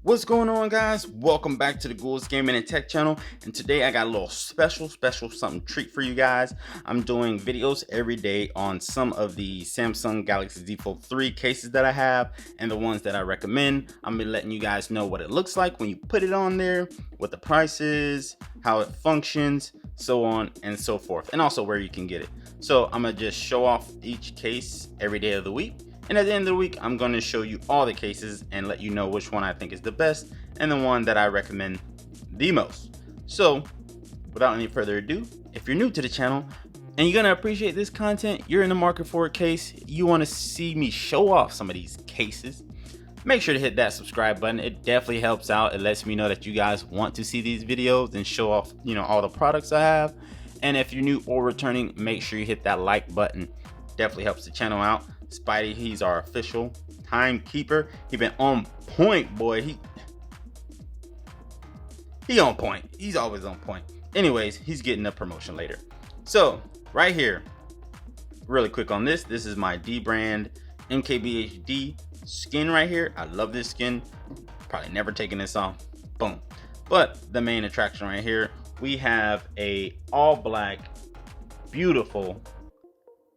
What's going on, guys? Welcome back to the Gould's Gaming and Tech channel, and today I got a little special something treat for you guys. I'm doing videos every day on some of the Samsung Galaxy Z Fold 3 cases that I have and the ones that I recommend. I'm gonna be letting you guys know what it looks like when you put it on there, what the price is, how it functions, so on and so forth, and also where you can get it. So I'm gonna just show off each case every day of the week. And at the end of the week, I'm going to show you all the cases and let you know which one I think is the best and the one that I recommend the most. So without any further ado, if you're new to the channel and you're going to appreciate this content, you're in the market for a case, you want to see me show off some of these cases, make sure to hit that subscribe button. It definitely helps out. It lets me know that you guys want to see these videos and show off, all the products I have. And if you're new or returning, make sure you hit that like button. Definitely helps the channel out. Spidey, he's our official timekeeper. He been on point, boy. He on point. He's always on point. Anyways, he's getting a promotion later. So right here, really quick on this. This is my D brand MKBHD skin right here. I love this skin. Probably never taking this off. Boom. But the main attraction right here, we have a all black, beautiful.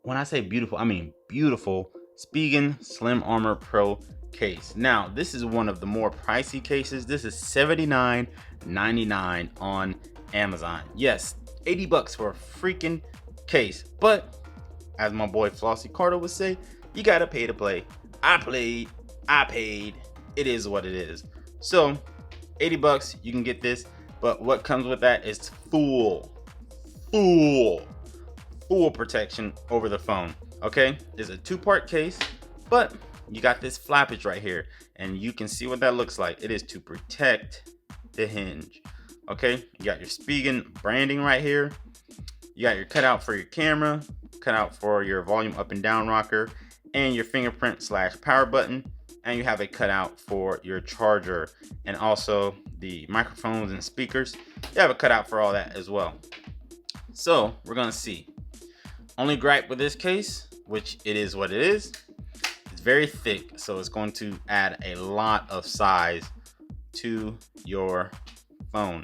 When I say beautiful, I mean beautiful Spigen Slim Armor Pro case. Now, this is one of the more pricey cases. This is $79.99 on Amazon. Yes, 80 bucks for a freaking case. But as my boy Flossie Carter would say, you gotta pay to play. I played, I paid. It is what it is. So 80 bucks, you can get this. But what comes with that is full protection over the phone. Okay, it's a two-part case, but you got this flappage right here, and you can see what that looks like. It is to protect the hinge. Okay, you got your Spigen branding right here. You got your cutout for your camera, cutout for your volume up and down rocker, and your fingerprint / power button, and you have a cutout for your charger and also the microphones and speakers. You have a cutout for all that as well. So we're gonna see. Only gripe with this case, which it is what it is, it's very thick, so it's going to add a lot of size to your phone.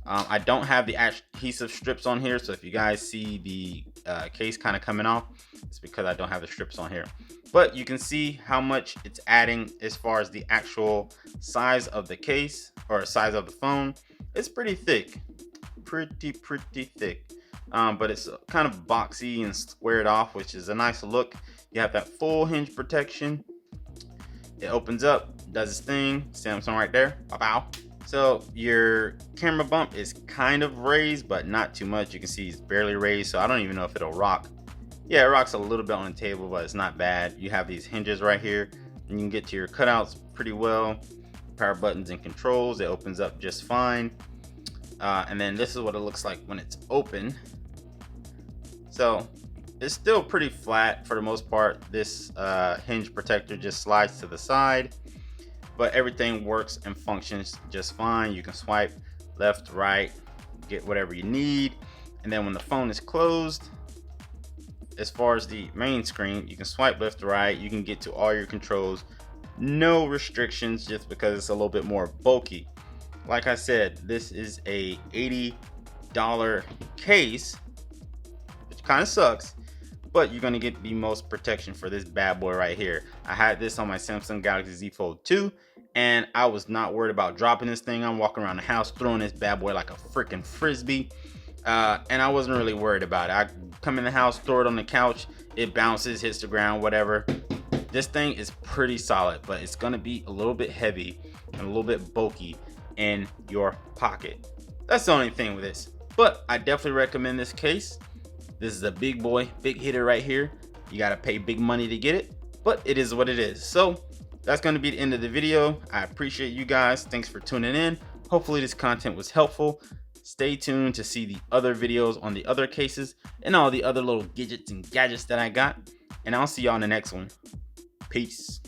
I don't have the adhesive strips on here, so if you guys see the case kind of coming off, it's because I don't have the strips on here. But you can see how much it's adding as far as the actual size of the case or size of the phone. It's pretty thick, pretty thick. But it's kind of boxy and squared off, which is a nice look. You have that full hinge protection. It opens up, does its thing. Samsung right there. Bow. So your camera bump is kind of raised, but not too much. You can see it's barely raised, so I don't even know if it'll rock. Yeah, it rocks a little bit on the table, but it's not bad. You have these hinges right here, and you can get to your cutouts pretty well. Power buttons and controls. It opens up just fine. And then this is what it looks like when it's open. So it's still pretty flat for the most part. This hinge protector just slides to the side, but everything works and functions just fine. You can swipe left, right, get whatever you need. And then when the phone is closed, as far as the main screen, you can swipe left to right. You can get to all your controls. No restrictions, just because it's a little bit more bulky. Like I said, this is a $80 case, which kind of sucks, but you're gonna get the most protection for this bad boy right here. I had this on my Samsung Galaxy Z Fold 2, and I was not worried about dropping this thing. I'm walking around the house throwing this bad boy like a freaking frisbee, and I wasn't really worried about it. I come in the house, throw it on the couch, it bounces, hits the ground, whatever. This thing is pretty solid, but it's gonna be a little bit heavy and a little bit bulky in your pocket. That's the only thing with this, but I definitely recommend this case. This is a big boy, big hitter right here. You gotta pay big money to get it, but it is what it is. So that's going to be the end of the video. I appreciate you guys. Thanks for tuning in. Hopefully this content was helpful. Stay tuned to see the other videos on the other cases and all the other little gadgets and gadgets that I got, and I'll see y'all in the next one. Peace.